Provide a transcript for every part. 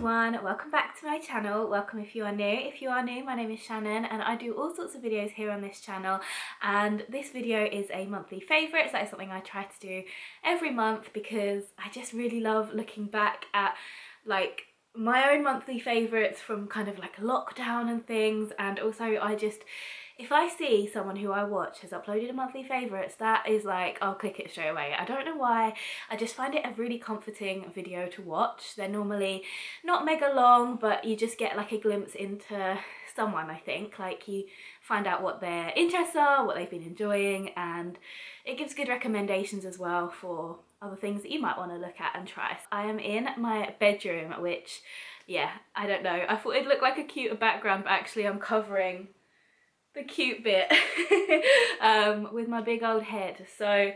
everyone, welcome back to my channel. Welcome if you are new. If you are new, my name is Shannon and I do all sorts of videos here on this channel, and this video is a monthly favourite. So that is something I try to do every month because I just really love looking back at like my own monthly favourites from kind of like lockdown and things, and also if I see someone who I watch has uploaded a monthly favourites, that is like, I'll click it straight away. I don't know why, I just find it a really comforting video to watch. They're normally not mega long, but you just get like a glimpse into someone, I think. Like you find out what their interests are, what they've been enjoying, and it gives good recommendations as well for other things that you might want to look at and try. I am in my bedroom, which, yeah, I don't know. I thought it'd look like a cuter background, but actually I'm covering the cute bit with my big old head. So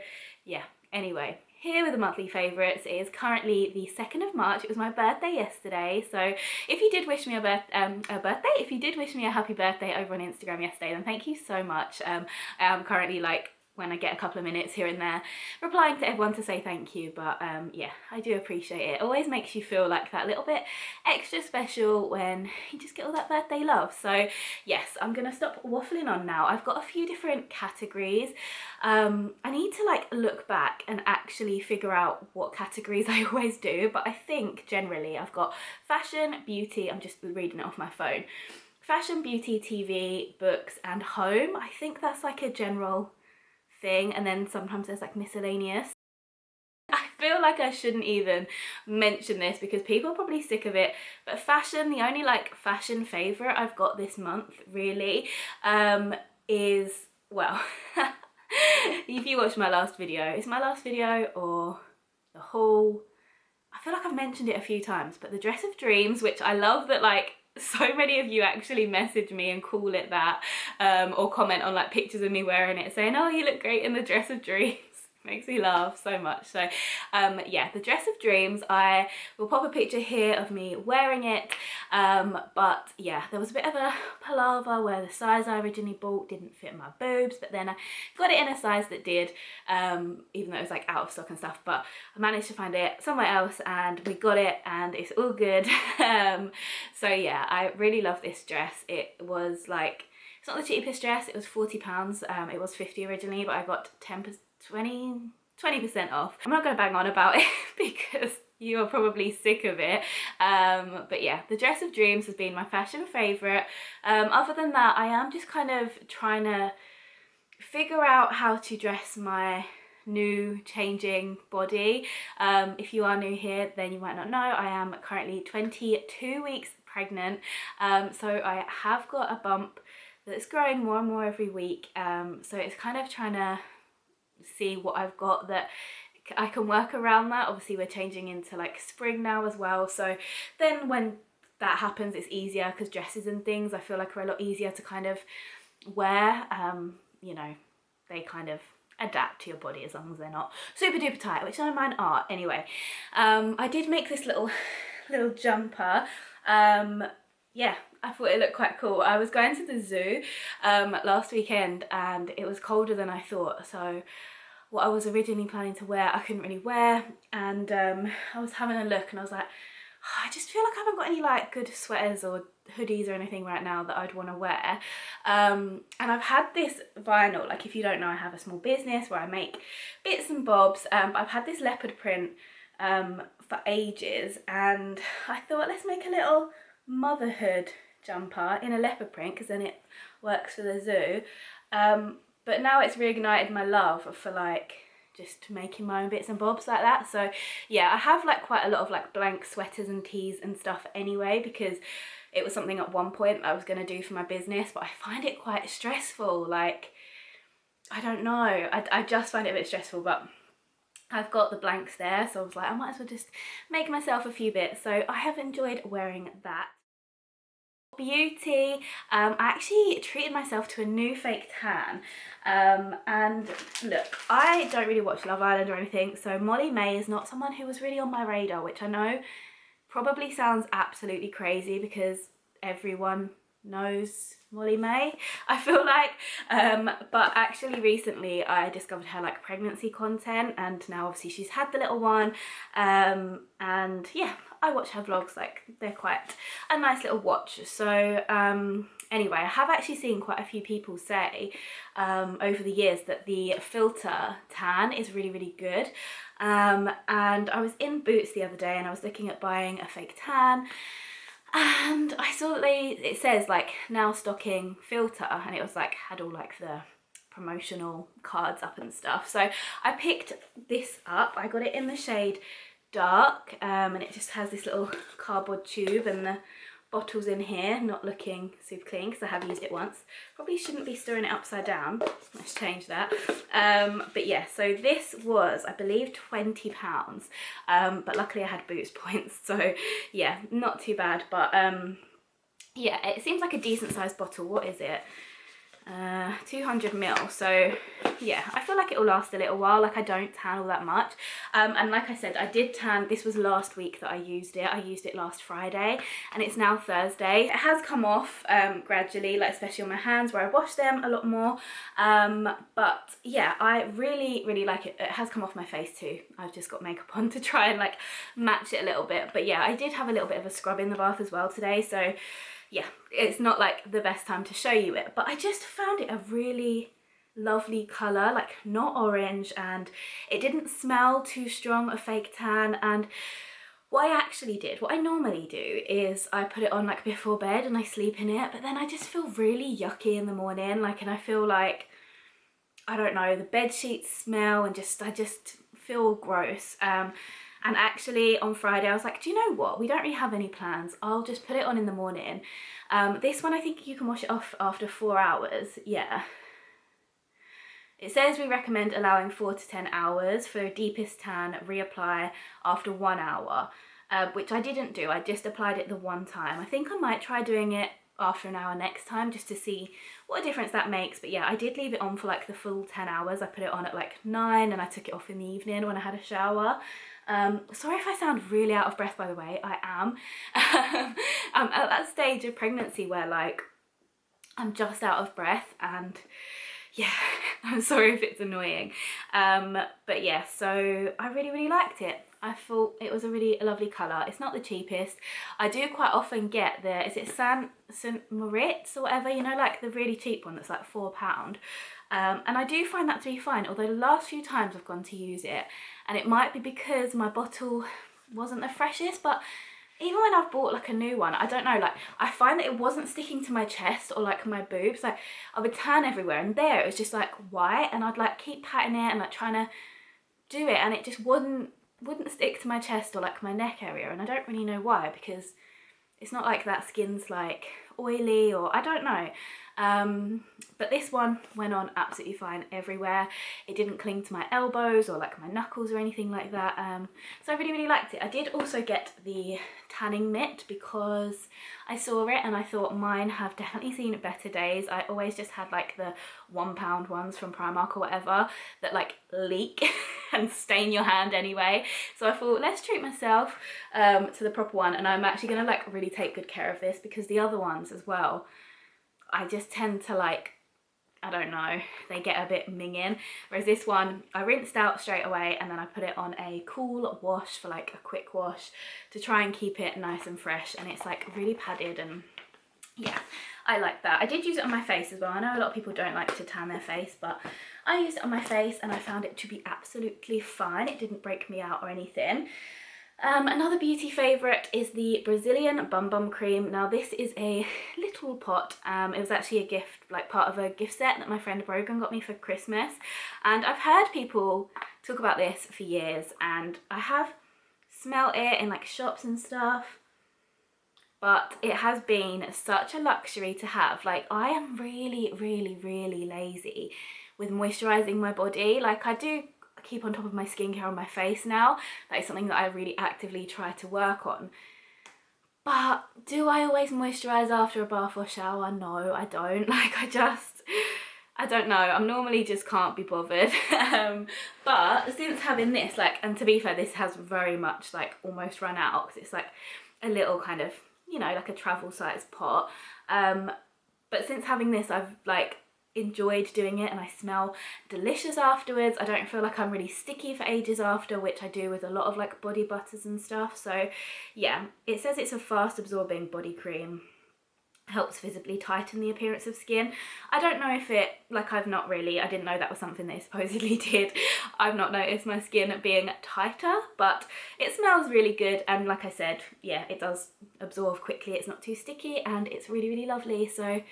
yeah, anyway, here with the monthly favourites. It is currently the 2nd of March. It was my birthday yesterday, so if you did wish me if you did wish me a happy birthday over on Instagram yesterday, then thank you so much. I am currently, like, when I get a couple of minutes here and there, replying to everyone to say thank you, but yeah, I do appreciate it. It always makes you feel like that little bit extra special when you just get all that birthday love. So yes, I'm gonna stop waffling on now. I've got a few different categories. I need to like look back and actually figure out what categories I always do, but I think generally I've got fashion, beauty, I'm just reading it off my phone, fashion, beauty, TV, books and home. I think that's like a general thing, and then sometimes there's like miscellaneous. I feel like I shouldn't even mention this because people are probably sick of it, but fashion, the only like fashion favourite I've got this month really is, well, if you watched my last video, it's my last video or the haul, I feel like I've mentioned it a few times, but the dress of dreams, which I love that like so many of you actually message me and call it that, or comment on like pictures of me wearing it saying, oh, you look great in the dress of dreams. Makes me laugh so much. So yeah, the dress of dreams, I will pop a picture here of me wearing it, but yeah, there was a bit of a palaver where the size I originally bought didn't fit my boobs, but then I got it in a size that did, even though it was like out of stock and stuff, but I managed to find it somewhere else and we got it and it's all good. So yeah, I really love this dress. It was like, it's not the cheapest dress, it was £40, it was 50 originally, but I got 20% off. I'm not going to bang on about it because you are probably sick of it, but yeah, the dress of dreams has been my fashion favourite. Other than that, I am just kind of trying to figure out how to dress my new changing body. If you are new here, then you might not know, I am currently 22 weeks pregnant, so I have got a bump that's growing more and more every week, so it's kind of trying to see what I've got that I can work around that. Obviously we're changing into like spring now as well, so then when that happens it's easier because dresses and things I feel like are a lot easier to kind of wear. You know, they kind of adapt to your body as long as they're not super duper tight, which none of mine are anyway. I did make this little jumper. Yeah, I thought it looked quite cool. I was going to the zoo last weekend and it was colder than I thought, so what I was originally planning to wear I couldn't really wear, and I was having a look and I was like, oh, I just feel like I haven't got any like good sweaters or hoodies or anything right now that I'd want to wear. And I've had this vinyl, like if you don't know, I have a small business where I make bits and bobs, but I've had this leopard print for ages, and I thought let's make a little motherhood jumper in a leopard print because then it works for the zoo. But now it's reignited my love for like just making my own bits and bobs like that. So yeah, I have like quite a lot of like blank sweaters and tees and stuff anyway, because it was something at one point I was going to do for my business, but I find it quite stressful. Like, I don't know, I just find it a bit stressful, but I've got the blanks there, so I was like, I might as well just make myself a few bits. So I have enjoyed wearing that. Beauty, I actually treated myself to a new fake tan, and look, I don't really watch Love Island or anything, so Molly May is not someone who was really on my radar, which I know probably sounds absolutely crazy because everyone knows Molly May, I feel like. But actually recently I discovered her like pregnancy content, and now obviously she's had the little one, and yeah, I watch her vlogs, like they're quite a nice little watch. So anyway, I have actually seen quite a few people say over the years that the filter tan is really good. And I was in Boots the other day and I was looking at buying a fake tan, and I saw that it says like now stocking filter, and it was like had all like the promotional cards up and stuff. So I picked this up. I got it in the shade dark, and it just has this little cardboard tube, and the bottle's in here, not looking super clean because I have used it once. Probably shouldn't be stirring it upside down. Let's change that. But yeah, so this was, I believe, £20, but luckily I had Boots points, so yeah, not too bad. But yeah, it seems like a decent sized bottle. What is it? 200ml, so yeah, I feel like it will last a little while. Like I don't tan all that much, and like I said, I did tan, this was last week that I used it last Friday, and it's now Thursday. It has come off gradually, like especially on my hands where I wash them a lot more, but yeah, I really like it. It has come off my face too. I've just got makeup on to try and like match it a little bit, but yeah, I did have a little bit of a scrub in the bath as well today, so yeah, it's not like the best time to show you it, but I just found it a really lovely colour, like not orange, and it didn't smell too strong of fake tan. And what I actually did, what I normally do, is I put it on like before bed and I sleep in it, but then I just feel really yucky in the morning, like, and I feel like, I don't know, the bed sheets smell, and I just feel gross. And actually on Friday I was like, do you know what, we don't really have any plans, I'll just put it on in the morning. This one, I think you can wash it off after 4 hours. Yeah, it says we recommend allowing 4 to 10 hours for a deepest tan, reapply after 1 hour, which I didn't do. I just applied it the one time. I think I might try doing it after an hour next time just to see what a difference that makes. But yeah, I did leave it on for like the full 10 hours. I put it on at like 9 and I took it off in the evening when I had a shower. Sorry if I sound really out of breath, by the way, I am. I'm at that stage of pregnancy where like I'm just out of breath, and yeah, I'm sorry if it's annoying. But yeah, so I really liked it. I thought it was a really lovely colour. It's not the cheapest. I do quite often get the, is it Saint Moritz or whatever, you know, like the really cheap one that's like £4. And I do find that to be fine, although the last few times I've gone to use it, and it might be because my bottle wasn't the freshest, but even when I've bought like a new one, I don't know, like I find that it wasn't sticking to my chest or like my boobs. Like I would tan everywhere, and there it was just like white, and I'd like keep patting it and like trying to do it, and it just wouldn't stick to my chest or like my neck area. And I don't really know why, because it's not like that skin's like oily, or I don't know. But this one went on absolutely fine everywhere. It didn't cling to my elbows or like my knuckles or anything like that. So I really liked it. I did also get the tanning mitt because I saw it and I thought mine have definitely seen better days. I always just had like the £1 ones from Primark or whatever that like leak and stain your hand anyway. So I thought, let's treat myself to the proper one, and I'm actually gonna like really take good care of this, because the other ones as well, I just tend to like, I don't know, they get a bit minging. Whereas this one, I rinsed out straight away and then I put it on a cool wash for like a quick wash to try and keep it nice and fresh, and it's like really padded, and yeah, I like that. I did use it on my face as well. I know a lot of people don't like to tan their face, but I used it on my face and I found it to be absolutely fine. It didn't break me out or anything. Another beauty favourite is the Brazilian Bum Bum Cream. Now this is a little pot. It was actually a gift, like part of a gift set that my friend Brogan got me for Christmas. And I've heard people talk about this for years, and I have smelt it in like shops and stuff. But it has been such a luxury to have. Like I am really lazy with moisturising my body. Like I do keep on top of my skincare on my face now. That is something that I really actively try to work on. But do I always moisturise after a bath or shower? No, I don't. Like I don't know. I normally just can't be bothered. But since having this, like, and to be fair, this has very much like almost run out because it's like a little kind of, you know, like a travel size pot. But since having this, I've like enjoyed doing it, and I smell delicious afterwards. I don't feel like I'm really sticky for ages after, which I do with a lot of like body butters and stuff. So yeah, it says it's a fast absorbing body cream, helps visibly tighten the appearance of skin. I don't know if it, like I didn't know that was something they supposedly did. I've not noticed my skin being tighter, but it smells really good, and like I said, yeah, it does absorb quickly, it's not too sticky, and it's really, really lovely. So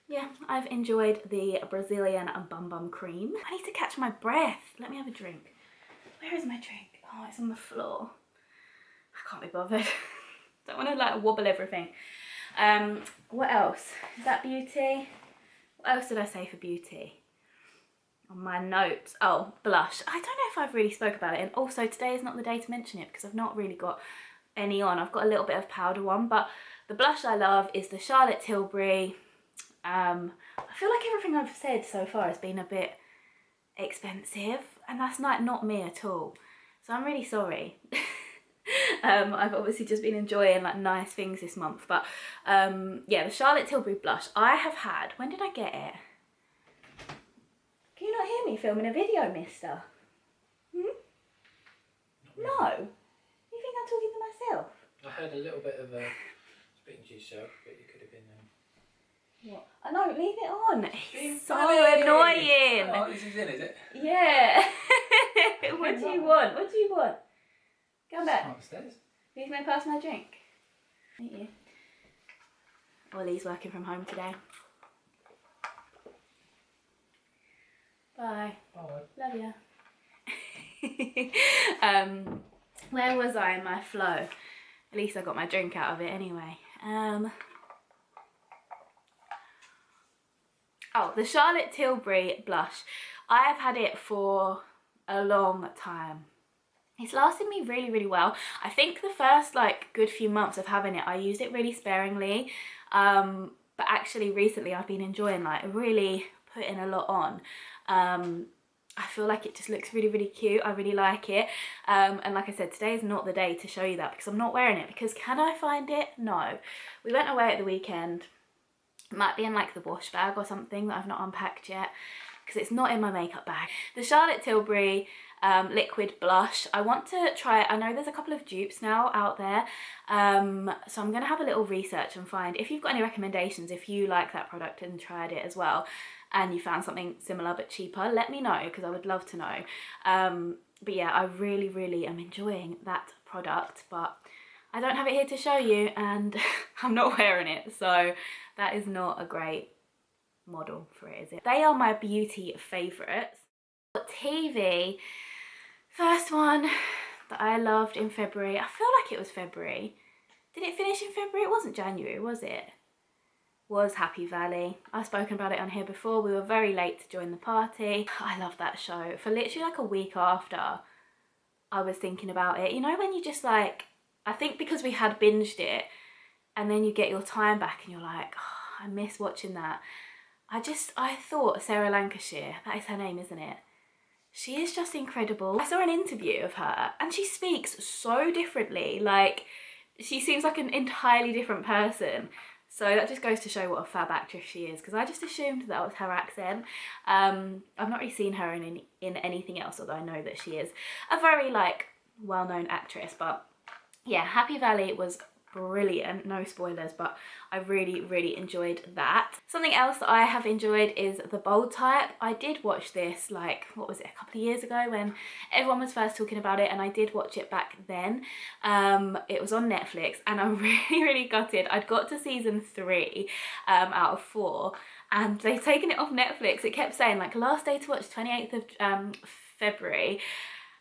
yeah, I've enjoyed the Brazilian Bum Bum Cream. I need to catch my breath. Let me have a drink. Where is my drink? Oh, it's on the floor. I can't be bothered. Don't want to like wobble everything. What else? Is that beauty? What else did I say for beauty? On my notes. Oh, blush. I don't know if I've really spoke about it, and also today is not the day to mention it because I've not really got any on. I've got a little bit of powder one, but the blush I love is the Charlotte Tilbury. I feel like everything I've said so far has been a bit expensive, and that's not me at all. So I'm really sorry. I've obviously just been enjoying like nice things this month, but yeah, the Charlotte Tilbury blush I have had. When did I get it? Can you not hear me filming a video, mister? No? You think I'm talking to myself? I heard a little bit of speaking to yourself, but you could have been What? I know, leave it on. It's so annoying. Oh, this is in, is it? Yeah. What do you want? What do you want? Go back. Upstairs. Please may pass my drink. Thank you. Ollie's working from home today. Bye. Bye. Love ya. Where was I in my flow? At least I got my drink out of it anyway. Oh, the Charlotte Tilbury blush. I have had it for a long time. It's lasted me really, really well. I think the first like good few months of having it, I used it really sparingly. But actually recently I've been enjoying like really putting a lot on. I feel like it just looks really, really cute. I really like it. And like I said, today is not the day to show you that because I'm not wearing it, because can I find it? No. We went away at the weekend. It might be in like the wash bag or something that I've not unpacked yet, because it's not in my makeup bag. The Charlotte Tilbury liquid blush, I want to try it. I know there's a couple of dupes now out there, so I'm gonna have a little research and find, if you've got any recommendations, if you like that product and tried it as well and you found something similar but cheaper, let me know because I would love to know. But yeah, I really, really am enjoying that product, but I don't have it here to show you, and I'm not wearing it, so that is not a great model for it, is it? They are my beauty favourites. TV, first one that I loved in February. I feel like it was February. Did it finish in February? It wasn't January, was it? Was Happy Valley. I've spoken about it on here before. We were very late to join the party. I love that show. For literally like a week after, I was thinking about it. You know when you just like, I think because we had binged it, and then you get your time back and you're like, oh, I miss watching that. I thought Sarah Lancashire, that is her name, isn't it? She is just incredible. I saw an interview of her and she speaks so differently. Like, she seems like an entirely different person. So that just goes to show what a fab actress she is, because I just assumed that was her accent. I've not really seen her in anything else, although I know that she is a very like well-known actress. But yeah, Happy Valley was brilliant. No spoilers, but I really, really enjoyed that. Something else that I have enjoyed is The Bold Type. I did watch this like, what was it, a couple of years ago when everyone was first talking about it, and I did watch it back then. It was on Netflix and I'm really, really gutted. I'd got to season 3 out of 4 and they've taken it off Netflix. It kept saying like last day to watch 28th of February.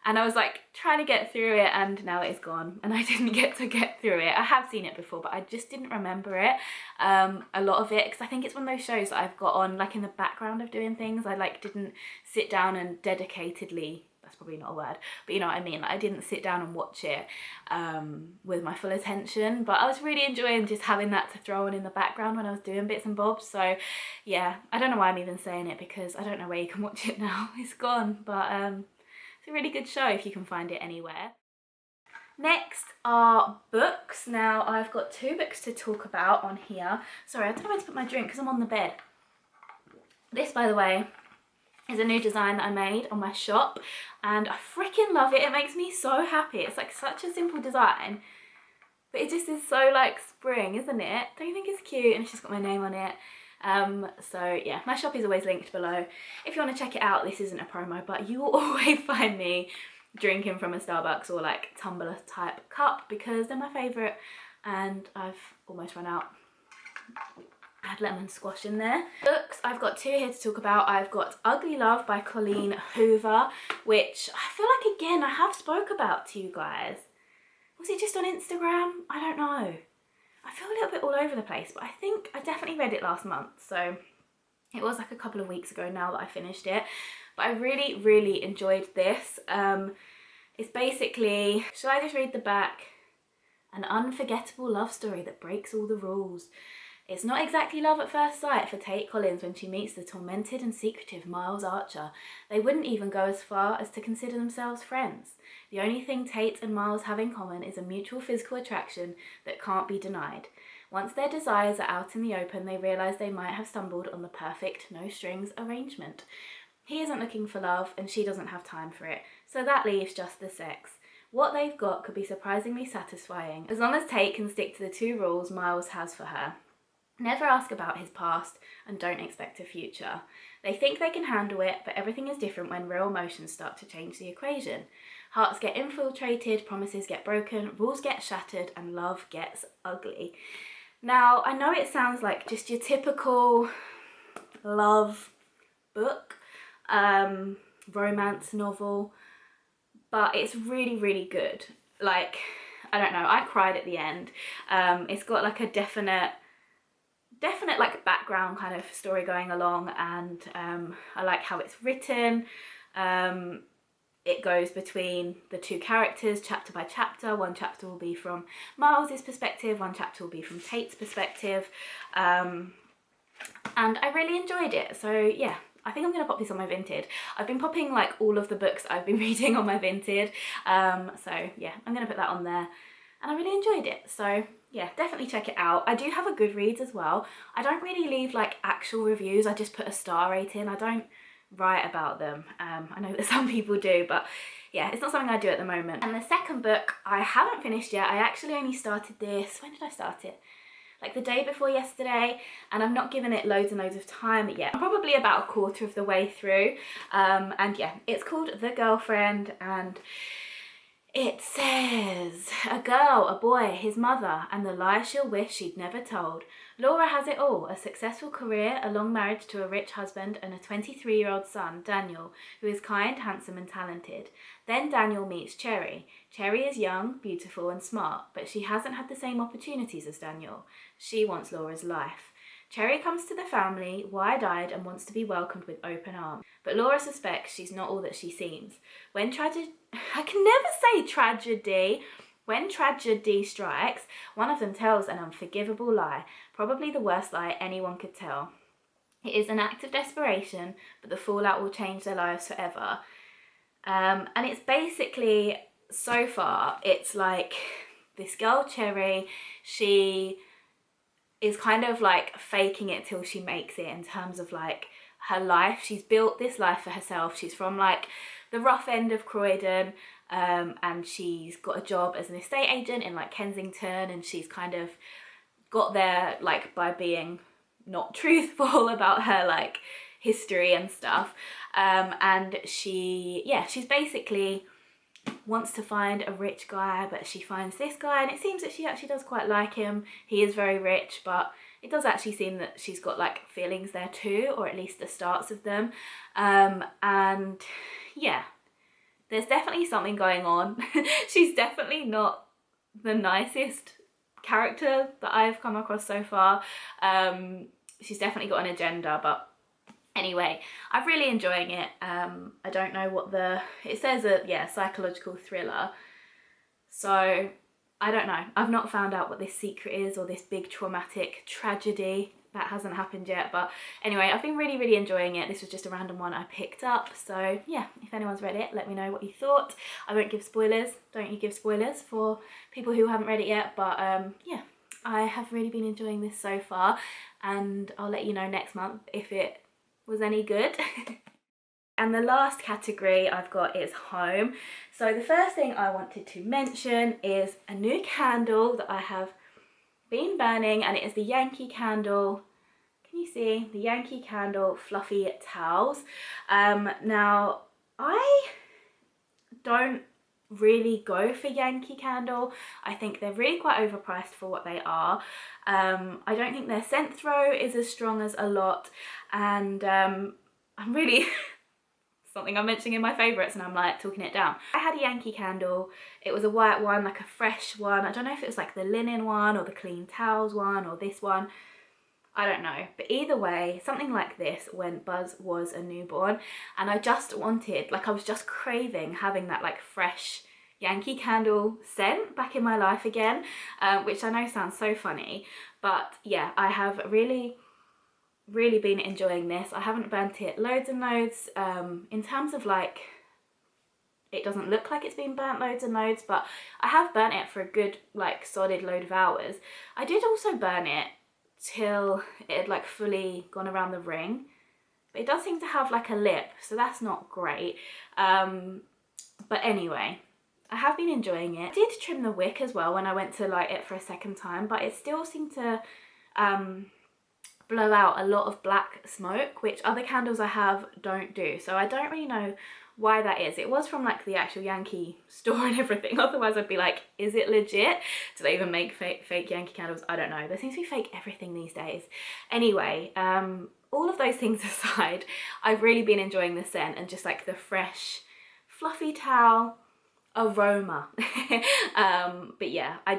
And I was like trying to get through it, and now it's gone and I didn't get through it. I have seen it before, but I just didn't remember it, a lot of it, because I think it's one of those shows that I've got on like in the background of doing things. I like didn't sit down and dedicatedly, that's probably not a word, but you know what I mean, like, I didn't sit down and watch it with my full attention, but I was really enjoying just having that to throw on in the background when I was doing bits and bobs. So yeah, I don't know why I'm even saying it, because I don't know where you can watch it now. It's gone, but it's a really good show if you can find it anywhere. Next are books. Now I've got 2 books to talk about on here. Sorry, I don't know where to put my drink because I'm on the bed. This, by the way, is a new design that I made on my shop and I freaking love it. It makes me so happy. It's like such a simple design, but it just is so like spring, isn't it? Don't you think it's cute? And it's just got my name on it. So yeah, my shop is always linked below. If you want to check it out, this isn't a promo, but you will always find me drinking from a Starbucks or like tumbler type cup because they're my favourite, and I've almost run out. I had lemon squash in there. Books, I've got 2 here to talk about. I've got Ugly Love by Colleen Hoover, which I feel like, again, I have spoke about to you guys. Was it just on Instagram? I don't know. I feel a little bit all over the place, but I think I definitely read it last month. So it was like a couple of weeks ago now that I finished it. But I really, really enjoyed this. It's basically, shall I just read the back? An unforgettable love story that breaks all the rules. It's not exactly love at first sight for Tate Collins when she meets the tormented and secretive Miles Archer. They wouldn't even go as far as to consider themselves friends. The only thing Tate and Miles have in common is a mutual physical attraction that can't be denied. Once their desires are out in the open, they realise they might have stumbled on the perfect no-strings arrangement. He isn't looking for love and she doesn't have time for it, so that leaves just the sex. What they've got could be surprisingly satisfying, as long as Tate can stick to the 2 rules Miles has for her. Never ask about his past and don't expect a future. They think they can handle it, but everything is different when real emotions start to change the equation. Hearts get infiltrated, promises get broken, rules get shattered, and love gets ugly. Now, I know it sounds like just your typical love book, romance novel, but it's really, really good. Like, I don't know, I cried at the end. It's got like a definite like background kind of story going along, and I like how it's written. It goes between the 2 characters chapter by chapter. One chapter will be from Miles's perspective, one chapter will be from Tate's perspective, and I really enjoyed it. So yeah, I think I'm gonna pop this on my Vinted. I've been popping like all of the books I've been reading on my Vinted, so yeah, I'm gonna put that on there, and I really enjoyed it. So yeah, definitely check it out. I do have a Goodreads as well. I don't really leave like actual reviews, I just put a star rating. I don't write about them. I know that some people do, but yeah, it's not something I do at the moment. And the second book I haven't finished yet. I actually only started this, when did I start it? Like the day before yesterday, and I've not given it loads and loads of time yet. I'm probably about a quarter of the way through, and yeah, it's called The Girlfriend, and it says, a girl, a boy, his mother, and the lie she'll wish she'd never told. Laura has it all, a successful career, a long marriage to a rich husband, and a 23-year-old son, Daniel, who is kind, handsome, and talented. Then Daniel meets Cherry. Cherry is young, beautiful, and smart, but she hasn't had the same opportunities as Daniel. She wants Laura's life. Cherry comes to the family, wide-eyed, and wants to be welcomed with open arms. But Laura suspects she's not all that she seems. I can never say tragedy. When tragedy strikes, one of them tells an unforgivable lie, probably the worst lie anyone could tell. It is an act of desperation, but the fallout will change their lives forever. And it's basically, so far, it's like this girl, Cherry, she is kind of like faking it till she makes it in terms of like her life. She's built this life for herself. She's from like the rough end of Croydon, and she's got a job as an estate agent in like Kensington, and she's kind of got there like by being not truthful about her like history and stuff, and she's basically wants to find a rich guy, but she finds this guy, and it seems that she actually does quite like him. He is very rich, but it does actually seem that she's got like feelings there too, or at least the starts of them, and yeah, there's definitely something going on. She's definitely not the nicest character that I've come across so far. She's definitely got an agenda, but anyway, I'm really enjoying it. I don't know what it says, psychological thriller. So I don't know. I've not found out what this secret is, or this big traumatic tragedy that hasn't happened yet. But anyway, I've been really enjoying it. This was just a random one I picked up. So yeah, if anyone's read it, let me know what you thought. I won't give spoilers. Don't you give spoilers for people who haven't read it yet. But yeah, I have really been enjoying this so far, and I'll let you know next month if it was any good. And the last category I've got is home. So the first thing I wanted to mention is a new candle that I have been burning, and it is the Yankee Candle. Can you see? The Yankee Candle Fluffy Towels. Now, I don't really go for Yankee Candle. I think they're really quite overpriced for what they are. I don't think their scent throw is as strong as a lot, and I'm really something I'm mentioning in my favourites and I'm like talking it down. I had a Yankee Candle. It was a white one, like a fresh one. I don't know if it was like the linen one or the clean towels one or this one. I don't know. But either way, something like this when Buzz was a newborn, and I just wanted, like I was just craving having that like fresh Yankee Candle scent back in my life again, which I know sounds so funny. But yeah, I have really been enjoying this. I haven't burnt it loads and loads. In terms of like, it doesn't look like it's been burnt loads and loads, but I have burnt it for a good like solid load of hours. I did also burn it till it had like fully gone around the ring, but it does seem to have like a lip, so that's not great. But anyway, I have been enjoying it. I did trim the wick as well when I went to light it for a second time, but it still seemed to blow out a lot of black smoke, which other candles I have don't do. So I don't really know why that is. It was from like the actual Yankee store and everything. Otherwise I'd be like, is it legit? Do they even make fake Yankee candles? I don't know. There seems to be fake everything these days. Anyway, all of those things aside, I've really been enjoying the scent and just like the fresh, fluffy towel aroma. But yeah, I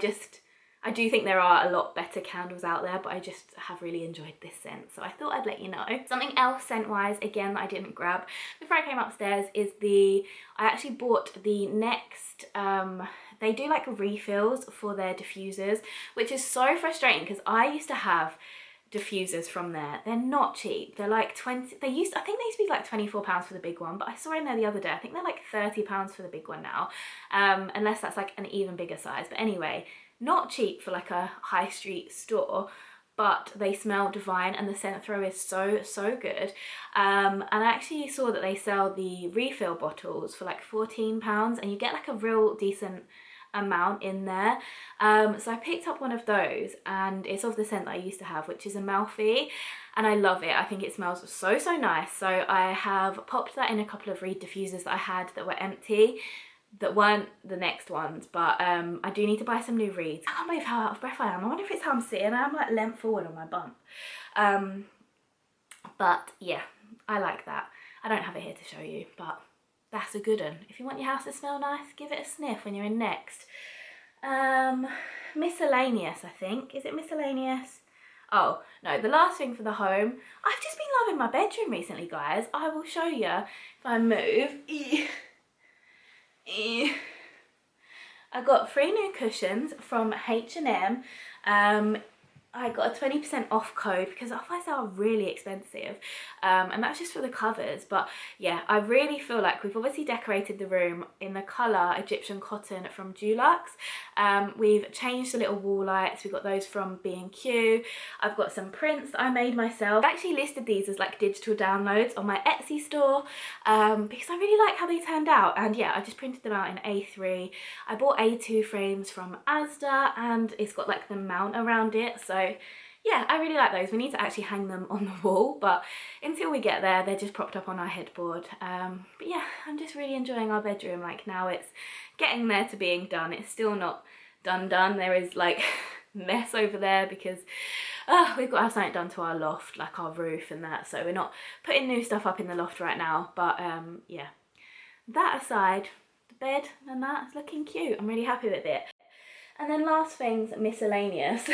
do think there are a lot better candles out there, but I just have really enjoyed this scent, so I thought I'd let you know. Something else scent-wise, again, that I didn't grab before I came upstairs is I actually bought the Next, they do like refills for their diffusers, which is so frustrating because I used to have diffusers from there. They're not cheap. They're like 20, I think they used to be like £24 for the big one, but I saw in there the other day, I think they're like £30 for the big one now, unless that's like an even bigger size. But anyway, not cheap for like a high street store, but they smell divine and the scent throw is so good. And I actually saw that they sell the refill bottles for like £14 and you get like a real decent amount in there. So I picked up one of those and it's of the scent that I used to have, which is Amalfi, and I love it. I think it smells so nice. So I have popped that in a couple of reed diffusers that I had that were empty, that weren't the Next ones, but I do need to buy some new reeds. I can't believe how out of breath I am. I wonder if it's how I'm sitting. I'm like leant forward on my bump. But yeah, I like that. I don't have it here to show you, but that's a good one. If you want your house to smell nice, give it a sniff when you're in Next. Miscellaneous, I think. Is it miscellaneous? Oh, no, the last thing for the home. I've just been loving my bedroom recently, guys. I will show you if I move. I got 3 new cushions from H&M. I got a 20% off code because otherwise they are really expensive, and that's just for the covers. But yeah, I really feel like we've obviously decorated the room in the colour Egyptian cotton from Dulux. We've changed the little wall lights. We got those from B&Q. I've got some prints that I made myself. I actually listed these as like digital downloads on my Etsy store, because I really like how they turned out. And yeah, I just printed them out in A3. I bought A2 frames from Asda and it's got like the mount around it, so yeah, I really like those. We need to actually hang them on the wall, but until we get there, they're just propped up on our headboard. But yeah, I'm just really enjoying our bedroom. Like now it's getting there to being done. It's still not done. There is like mess over there because we've got to have something done to our loft, like our roof and that. So we're not putting new stuff up in the loft right now. But yeah, that aside, the bed and that is looking cute. I'm really happy with it. And then last things, miscellaneous.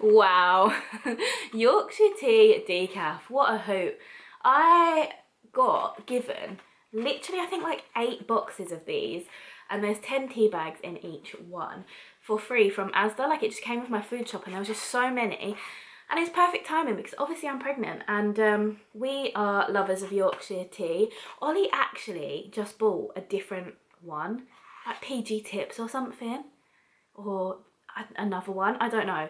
Wow, Yorkshire tea decaf, what a hoot. I got given literally I think like 8 boxes of these, and there's 10 tea bags in each one for free from Asda. Like it just came with my food shop and there was just so many. And it's perfect timing because obviously I'm pregnant and we are lovers of Yorkshire tea. Ollie actually just bought a different one, like PG Tips or something, or another one, I don't know.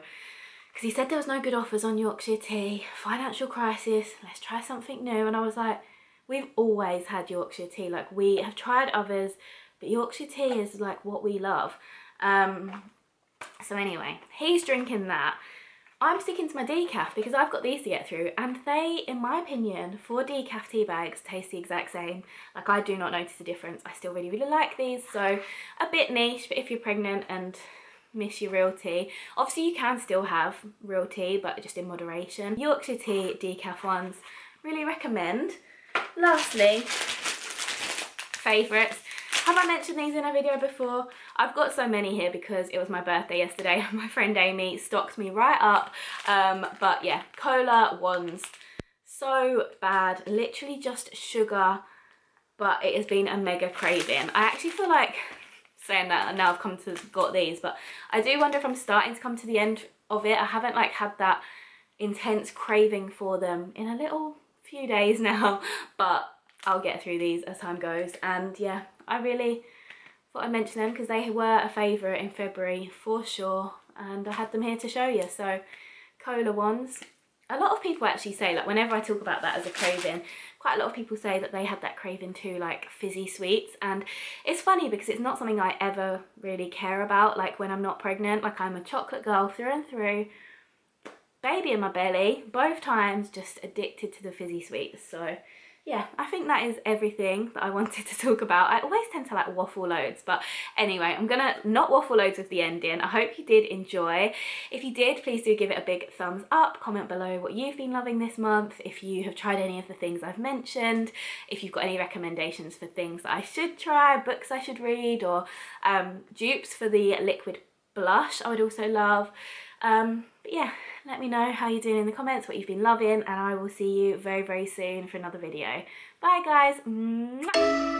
Because he said there was no good offers on Yorkshire tea, financial crisis, let's try something new. And I was like, we've always had Yorkshire tea, like we have tried others, but Yorkshire tea is like what we love. So anyway, he's drinking that. I'm sticking to my decaf because I've got these to get through, and they, in my opinion, 4 decaf tea bags taste the exact same. Like, I do not notice a difference. I still really, really like these, so a bit niche, but if you're pregnant and miss your real tea, obviously you can still have real tea, but just in moderation. Yorkshire tea decaf ones, really recommend. Lastly, favourites. Have I mentioned these in a video before? I've got so many here because it was my birthday yesterday. My friend Amy stocked me right up. But yeah, cola ones, so bad. Literally just sugar, but it has been a mega craving. I actually feel like saying that now I've got these, but I do wonder if I'm starting to come to the end of it. I haven't like had that intense craving for them in a little few days now, but I'll get through these as time goes. And yeah, I really thought I'd mention them because they were a favourite in February for sure, and I had them here to show you. So cola ones, a lot of people actually say, like whenever I talk about that as a craving, quite a lot of people say that they had that craving too, like fizzy sweets. And it's funny because it's not something I ever really care about, like when I'm not pregnant. Like, I'm a chocolate girl through and through, baby in my belly, both times just addicted to the fizzy sweets. So yeah, I think that is everything that I wanted to talk about. I always tend to like waffle loads, but anyway, I'm gonna not waffle loads with the ending. I hope you did enjoy. If you did, please do give it a big thumbs up. Comment below what you've been loving this month, if you have tried any of the things I've mentioned, if you've got any recommendations for things that I should try, books I should read, or dupes for the liquid blush I would also love. But yeah, let me know how you're doing in the comments, what you've been loving, and I will see you very, very soon for another video. Bye guys. Mwah.